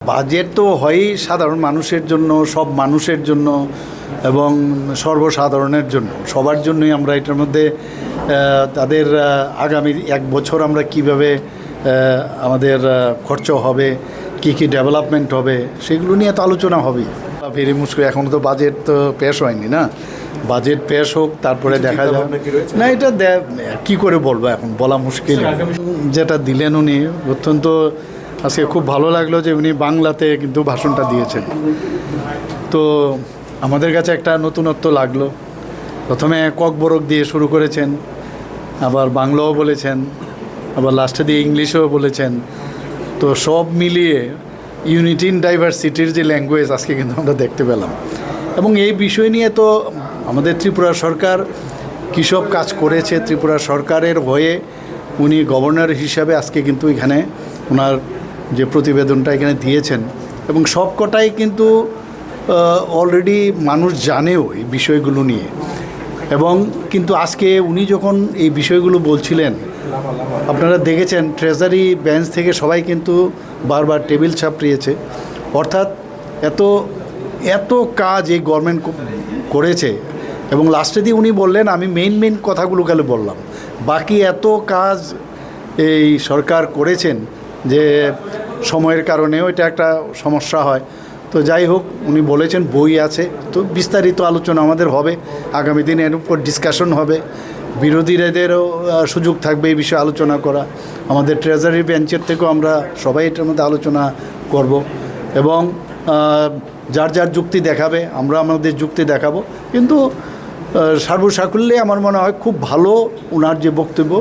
Budget তো হয়ই সাধারণ মানুষের জন্য, সব মানুষের জন্য এবং সর্বসাধারণের জন্য, সবার জন্যই আমরা এটার মধ্যে তাদের আগামী 1 বছর আমরা কিভাবে আমাদের খরচ হবে, কি ডেভেলপমেন্ট হবে, সেগুলো নিয়ে তো আলোচনা হবেই। ভেরি মুশকিল, এখনও তো বাজেট তো পেশ হয়নি না, বাজেট পেশ হোক তারপরে দেখা যাবে। না এটা কী করে বলবো, এখন বলা মুশকিল। যেটা দিলেন উনি অত্যন্ত, আজকে খুব ভালো লাগলো যে উনি বাংলাতে কিন্তু ভাষণটা দিয়েছেন। তো আমাদের কাছে একটা নতুনত্ব লাগলো। প্রথমে ককবরক দিয়ে শুরু করেছেন, আবার বাংলাও বলেছেন, আবার লাস্টে দিয়ে ইংলিশও বলেছেন। তো সব মিলিয়ে ইউনিটি ইন ডাইভার্সিটির যে ল্যাঙ্গুয়েজ আজকে কিন্তু আমরা দেখতে পেলাম। এবং এই বিষয় নিয়ে তো আমাদের ত্রিপুরা সরকার কী সব কাজ করেছে, ত্রিপুরা সরকারের হয়ে উনি গভর্নর হিসাবে আজকে কিন্তু এখানে ওনার যে প্রতিবেদনটা এখানে দিয়েছেন, এবং সবকটাই কিন্তু অলরেডি মানুষ জানেও এই বিষয়গুলো নিয়ে। এবং কিন্তু আজকে উনি যখন এই বিষয়গুলো বলছিলেন, আপনারা দেখেছেন ট্রেজারি বেঞ্চ থেকে সবাই কিন্তু বারবার টেবিল চাপড়িয়েছে। অর্থাৎ এত কাজ এই গভর্নমেন্ট করেছে, এবং লাস্টে দিয়ে উনি বললেন আমি মেইন কথাগুলো খালি বললাম, বাকি এত কাজ এই সরকার করেছেন যে সময়ের কারণেও এটা একটা সমস্যা হয়। তো যাই হোক, উনি বলেছেন বই আছে, তো বিস্তারিত আলোচনা আমাদের হবে আগামী দিনে, এর উপর ডিসকাশন হবে, বিরোধীদেরও সুযোগ থাকবে এই বিষয়ে আলোচনা করা। আমাদের ট্রেজারি বেঞ্চের থেকেও আমরা সবাই এটার মধ্যে আলোচনা করব, এবং যার যুক্তি দেখাবে আমরা আমাদের যুক্তি দেখাবো। কিন্তু সর্বসাকুল্যে আমার মনে হয় খুব ভালো ওনার যে বক্তব্য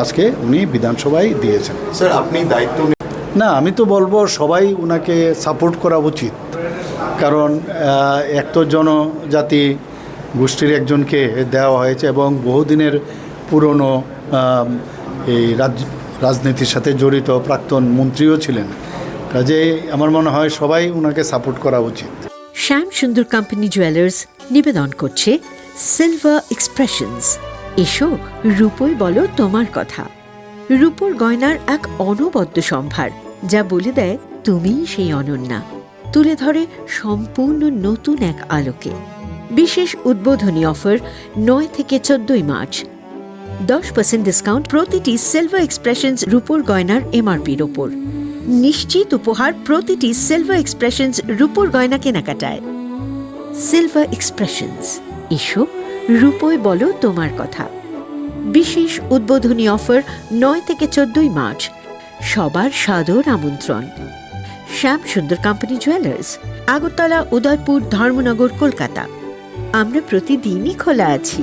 আজকে উনি বিধানসভায় দিয়েছেন। স্যার, আপনি দায়িত্ব না, আমি তো বলবো সবাই ওনাকে সাপোর্ট করা উচিত, কারণ এক তো জনজাতি গোষ্ঠীর একজনকে দেওয়া হয়েছে, এবং বহুদিনের পুরনো এই রাজনীতির সাথে জড়িত প্রাক্তন মন্ত্রীও ছিলেন। কাজেই আমার মনে হয় সবাই ওনাকে সাপোর্ট করা উচিত। শ্যাম সুন্দর কোম্পানি জুয়েলার্স নিবেদন করছে সিলভার এক্সপ্রেশনস। এসো রূপোই বলো তোমার কথা। রূপোর গয়নার এক অনবদ্য সম্ভার, যা বলে দেয় তুমিই সেই অনন্যা, তুলে ধরে সম্পূর্ণ নতুন এক আলোকে। বিশেষ উদ্বোধনী অফার 9 থেকে 14 মার্চ, 10% ডিসকাউন্ট প্রতিটি সিলভার এক্সপ্রেশনস রূপোর গয়নার এমআরপির ওপর। নিশ্চিত উপহার প্রতিটি সিলভার এক্সপ্রেশনস রূপোর গয়না কেনাকাটায়। সিলভার এক্সপ্রেশনস, এসো রূপোয় বলো তোমার কথা। বিশেষ উদ্বোধনী অফার 9 থেকে 14 মার্চ, সবার সাদর আমন্ত্রণ। শ্যাম সুন্দর কোম্পানি জুয়েলার্স, আগরতলা, উদয়পুর, ধর্মনগর, কলকাতা। আমরা প্রতিদিনই খোলা আছি।